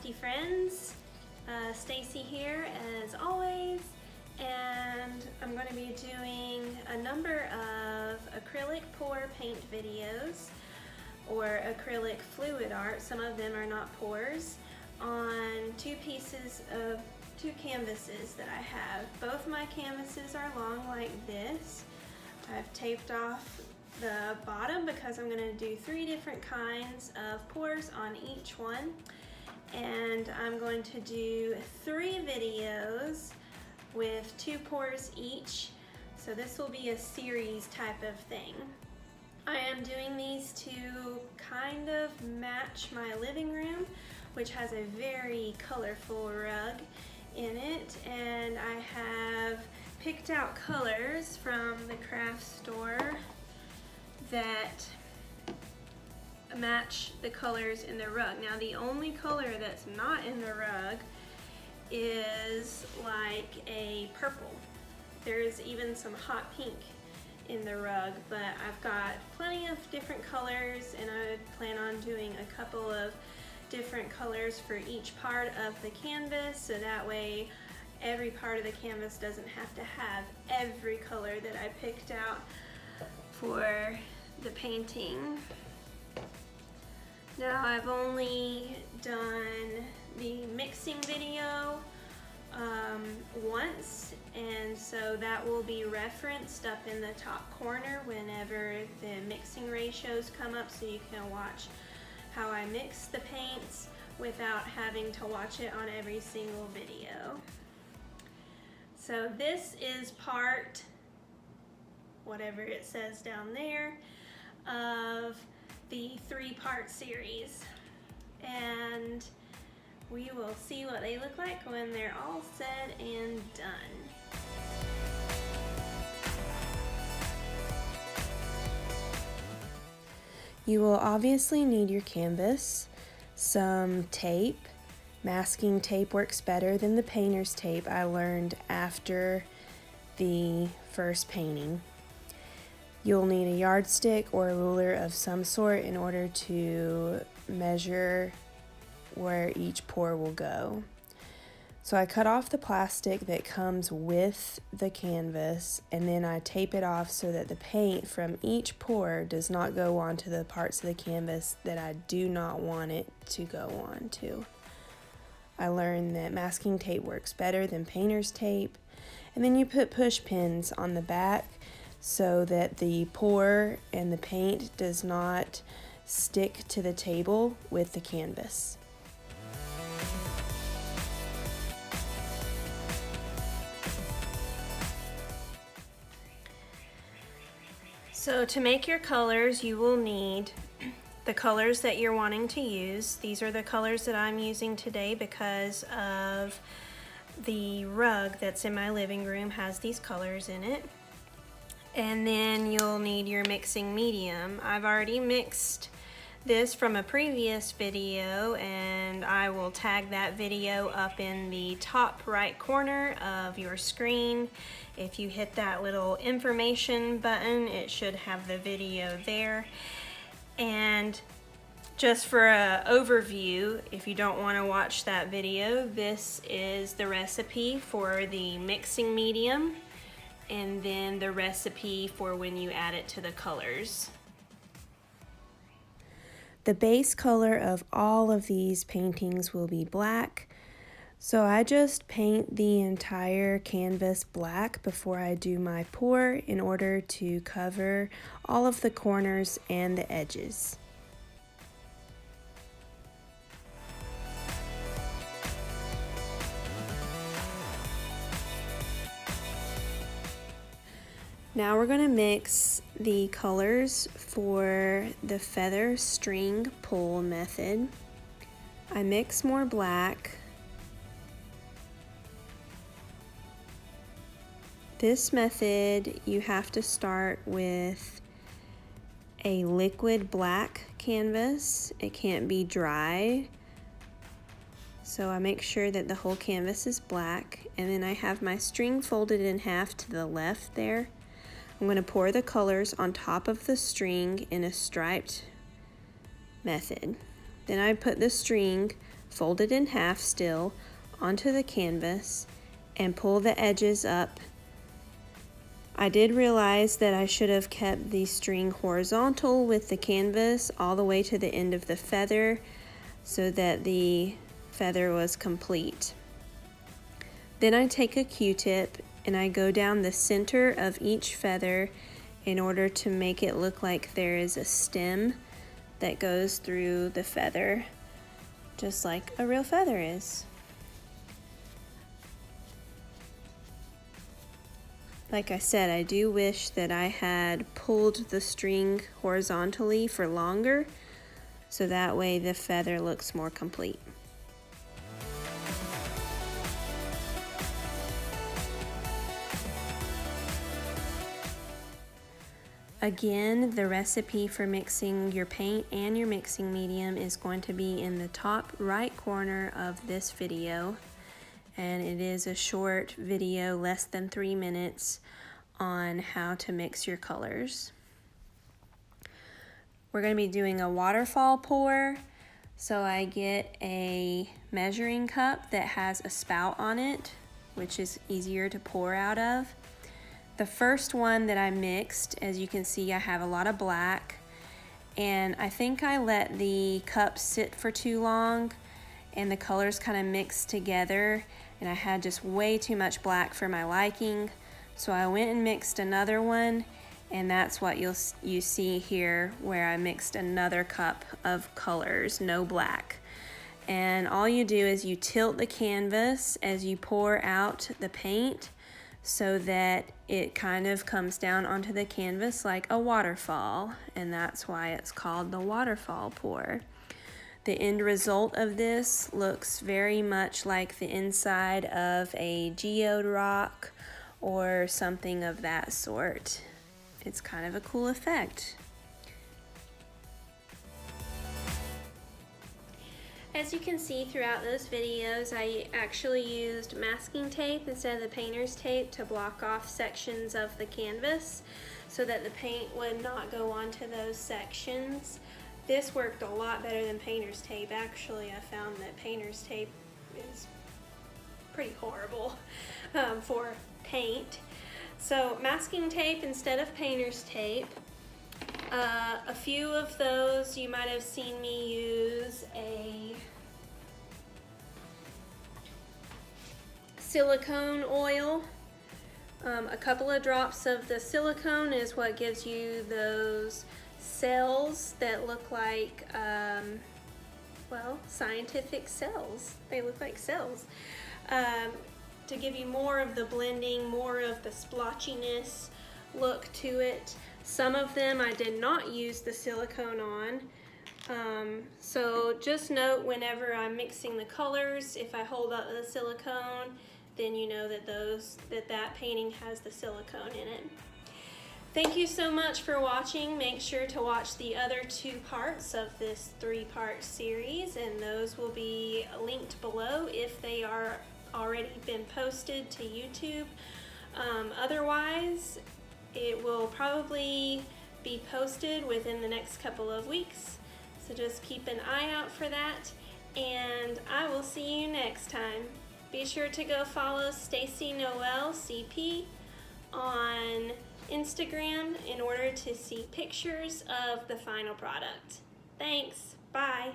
Stacy friends. Stacy here as always, and I'm going to be doing a number of acrylic pour paint videos or acrylic fluid art. Some of them are not pours, on two canvases that I have. Both my canvases are long like this. I've taped off the bottom because I'm going to do 3 different kinds of pours on each one, and I'm going to do 3 videos with 2 pours each, so this will be a series type of thing. I am doing these to kind of match my living room, which has a very colorful rug in it, and I have picked out colors from the craft store that match the colors in the rug. Now the only color that's not in the rug is like a purple. There's even some hot pink in the rug, but I've got plenty of different colors, and I plan on doing a couple of different colors for each part of the canvas, so that way every part of the canvas doesn't have to have every color that I picked out for the painting. Now I've only done the mixing video once, and so that will be referenced up in the top corner whenever the mixing ratios come up, so you can watch how I mix the paints without having to watch it on every single video. So this is part, whatever it says down there, of the 3-part series, and we will see what they look like when they're all said and done. You will obviously need your canvas, some tape. Masking tape works better than the painter's tape, I learned after the first painting. You'll need a yardstick or a ruler of some sort in order to measure where each pour will go. So I cut off the plastic that comes with the canvas, and then I tape it off so that the paint from each pour does not go onto the parts of the canvas that I do not want it to go on to. I learned that masking tape works better than painter's tape, and then you put push pins on the back so that the pour and the paint does not stick to the table with the canvas. So to make your colors, you will need the colors that you're wanting to use. These are the colors that I'm using today because of the rug that's in my living room has these colors in it. And then you'll need your mixing medium. I've already mixed this from a previous video, and I will tag that video up in the top right corner of your screen. If you hit that little information button, it should have the video there. And just for an overview, if you don't want to watch that video, this is the recipe for the mixing medium, and then the recipe for when you add it to the colors. The base color of all of these paintings will be black, so I just paint the entire canvas black before I do my pour in order to cover all of the corners and the edges. Now we're going to mix the colors for the feather string pull method. I mix more black. This method, you have to start with a liquid black canvas. It can't be dry. So I make sure that the whole canvas is black, and then I have my string folded in half to the left there. I'm going to pour the colors on top of the string in a striped method. Then I put the string fold it in half still onto the canvas, and pull the edges up. I did realize that I should have kept the string horizontal with the canvas all the way to the end of the feather so that the feather was complete. Then I take a Q-tip and I go down the center of each feather in order to make it look like there is a stem that goes through the feather, just like a real feather is. Like I said, I do wish that I had pulled the string horizontally for longer, so that way the feather looks more complete. Again, the recipe for mixing your paint and your mixing medium is going to be in the top right corner of this video. And it is a short video, less than 3 minutes, on how to mix your colors. We're going to be doing a waterfall pour. So I get a measuring cup that has a spout on it, which is easier to pour out of. The first one that I mixed, as you can see, I have a lot of black, and I think I let the cup sit for too long and the colors kind of mixed together, and I had just way too much black for my liking. So I went and mixed another one, and that's what you see here, where I mixed another cup of colors, no black. And all you do is you tilt the canvas as you pour out the paint so that it kind of comes down onto the canvas like a waterfall, and that's why it's called the waterfall pour. The end result of this looks very much like the inside of a geode rock or something of that sort. It's kind of a cool effect. As you can see throughout those videos, I actually used masking tape instead of the painter's tape to block off sections of the canvas so that the paint would not go onto those sections. This worked a lot better than painter's tape. Actually, I found that painter's tape is pretty horrible for paint. So masking tape instead of painter's tape. A few of those you might have seen me use a silicone oil. A couple of drops of the silicone is what gives you those cells that look like, well, scientific cells. They look like cells. To give you more of the blending, more of the splotchiness look to it. Some of them I did not use the silicone on. So just note whenever I'm mixing the colors, if I hold up the silicone, then you know that that painting has the silicone in it. Thank you so much for watching. Make sure to watch the other 2 parts of this 3-part series, and those will be linked below if they are already been posted to YouTube. Otherwise, it will probably be posted within the next couple of weeks, so just keep an eye out for that, and I will see you next time. Be sure to go follow Stacy Noel CP on Instagram in order to see pictures of the final product. Thanks. Bye.